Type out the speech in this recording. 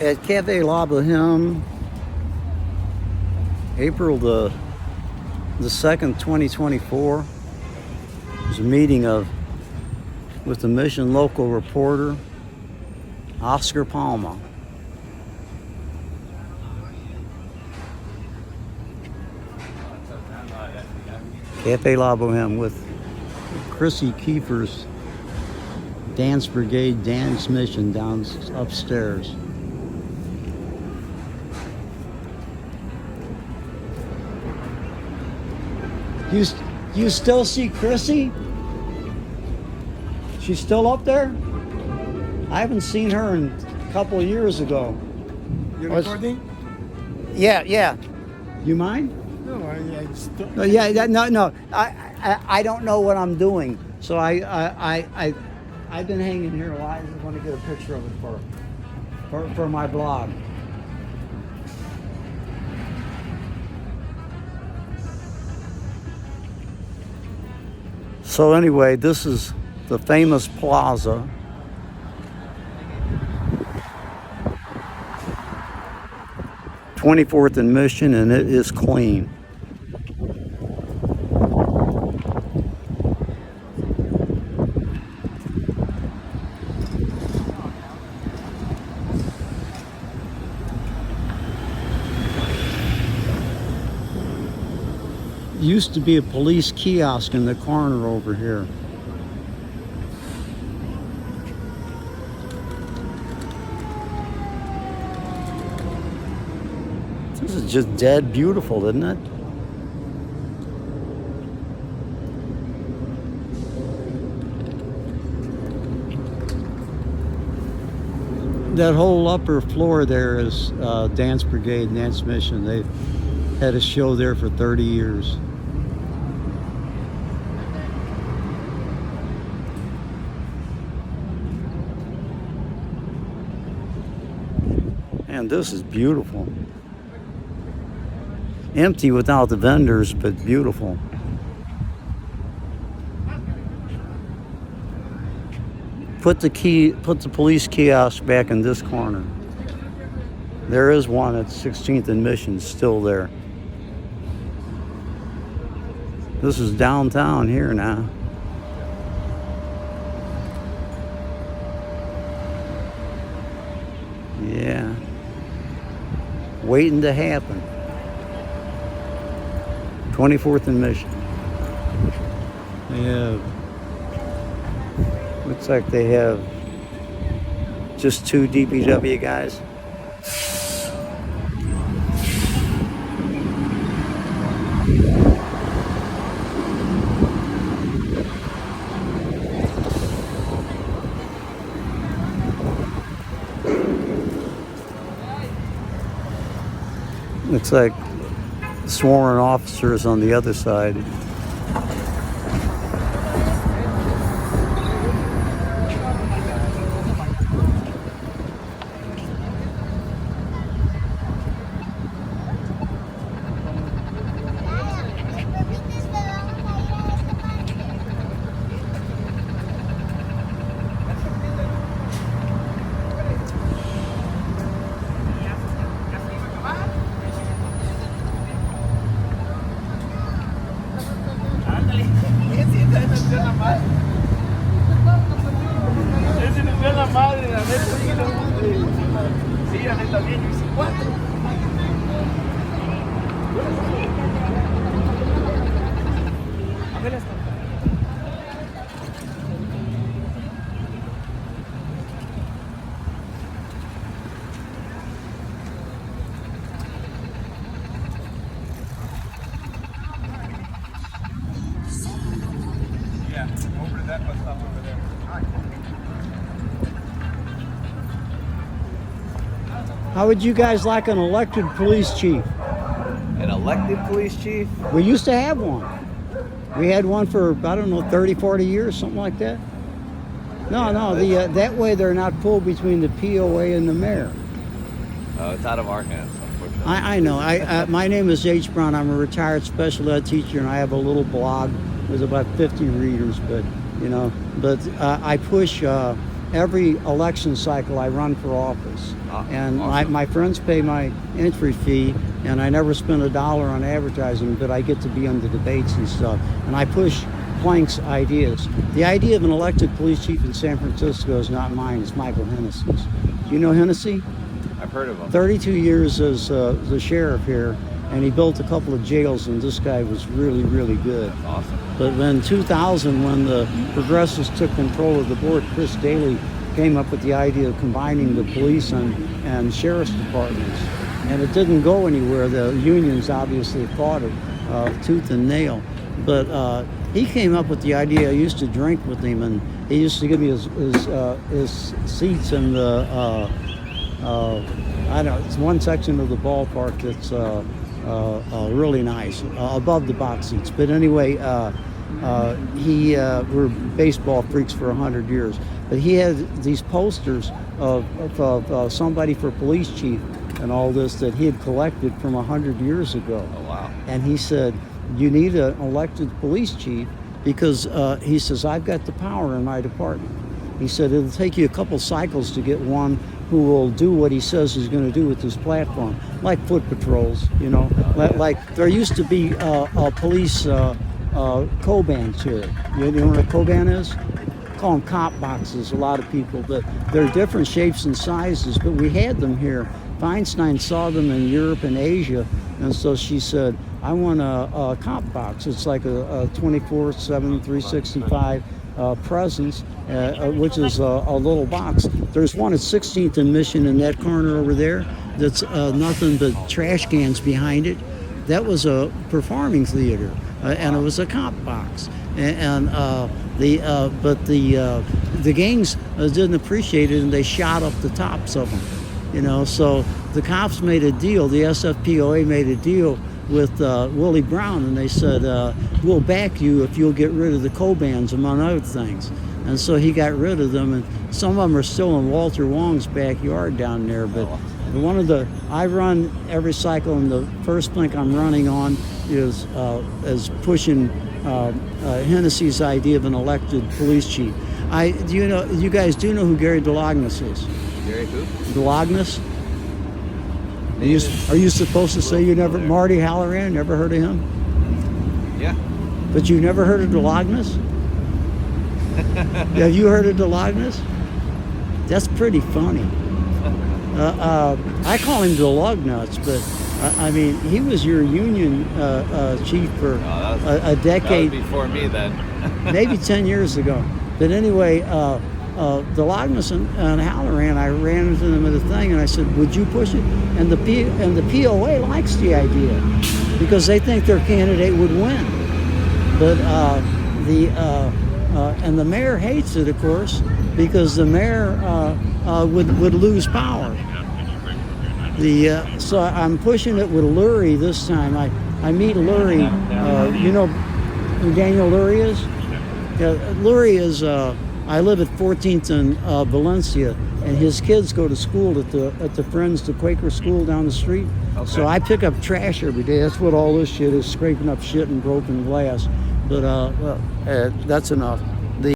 at Cafe La Boheme, April the 2nd, 2024. There's a meeting with the Mission local reporter, Oscar Palma. Cafe La Boheme with Chrissy Kiefer's Dance Brigade Dance Mission down upstairs. You still see Chrissy? She's still up there? I haven't seen her in a couple of years ago. You're recording? Yeah. You mind? No, I just don't. No. I don't know what I'm doing. So I've been hanging here a while. I just want to get a picture of it for my blog. So anyway, this is the famous plaza. (24th and Mission), and it is clean. Used to be a police kiosk in the corner over here. This is just dead beautiful, isn't it? That whole upper floor there is Dance Brigade, Dance Mission. They've had a show there for 30 years. And this is beautiful. Empty without the vendors, but beautiful. Put the police kiosk back in this corner. There is one at 16th and Mission still there. This is downtown here now. Yeah. Waiting to happen. 24th and Mission. Yeah. Looks like they have just 2 DPW guys. Looks like sworn officers on the other side. How would you guys like an elected police chief? An elected police chief? We used to have one. We had one for, I don't know, 30, 40 years, something like that. No, that way they're not pulled between the POA and the mayor. Oh, it's out of our hands, unfortunately. I know. My name is H. Brown. I'm a retired special ed teacher, and I have a little blog with about 50 readers. But I push every election cycle I run for office. And Awesome. my friends pay my entry fee, and I never spend $1 on advertising, but I get to be on the debates and stuff. And I push Plank's ideas. The idea of an elected police chief in San Francisco is not mine, it's Michael Hennessy's. You know Hennessy? I've heard of him. 32 years as the sheriff here, and he built a couple of jails, and this guy was really, really good. That's awesome. But in 2000, when the progressives took control of the board, Chris Daley came up with the idea of combining the police and sheriff's departments. And it didn't go anywhere. The unions obviously fought it tooth and nail. But he came up with the idea. I used to drink with him, and he used to give me his seats in the, I don't know, it's one section of the ballpark that's really nice, above the box seats. But anyway, we're baseball freaks for 100 years. But he had these posters of somebody for police chief and all this that he had collected from 100 years ago. Oh, wow. And he said, you need an elected police chief because he says, I've got the power in my department. He said, it'll take you a couple cycles to get one who will do what he says he's going to do with his platform, like foot patrols, you know. Like there used to be a police co-bans here. You know what a co-ban is? Call them cop boxes, a lot of people, but they're different shapes and sizes, but we had them here. Feinstein saw them in Europe and Asia, and so she said, I want a cop box. It's like a 24/7, 365 presence, which is a little box. There's one at 16th and Mission in that corner over there that's nothing but trash cans behind it. That was a performing theater, and it was a cop box. But the gangs didn't appreciate it, and they shot up the tops of them. You know, so the cops made a deal. The SFPOA made a deal with Willie Brown, and they said, we'll back you if you'll get rid of the co-bans, among other things. And so he got rid of them, and some of them are still in Walter Wong's backyard down there. But I run every cycle, and the first thing I'm running on is pushing Hennessy's idea of an elected police chief. You guys do know who Gary DeLognis is? Gary who? DeLognis? Are you supposed to say you never, Marty Halloran, never heard of him? Yeah. But you never heard of DeLognis? Have you heard of DeLognis? That's pretty funny. I call him DeLugnuts, but I mean, he was your union chief for a decade. That was before me then. Maybe 10 years ago. But anyway, DeLognis and Halloran, I ran into them at a thing, and I said, would you push it? And the POA likes the idea because they think their candidate would win. But the mayor hates it, of course, because the mayor would lose power. So I'm pushing it with Lurie this time. I meet Lurie. You know who Daniel Lurie is? Lurie is. I live at 14th and Valencia, and his kids go to school at the Quaker school down the street. Okay. So I pick up trash every day. That's what all this shit is, scraping up shit and broken glass. But that's enough.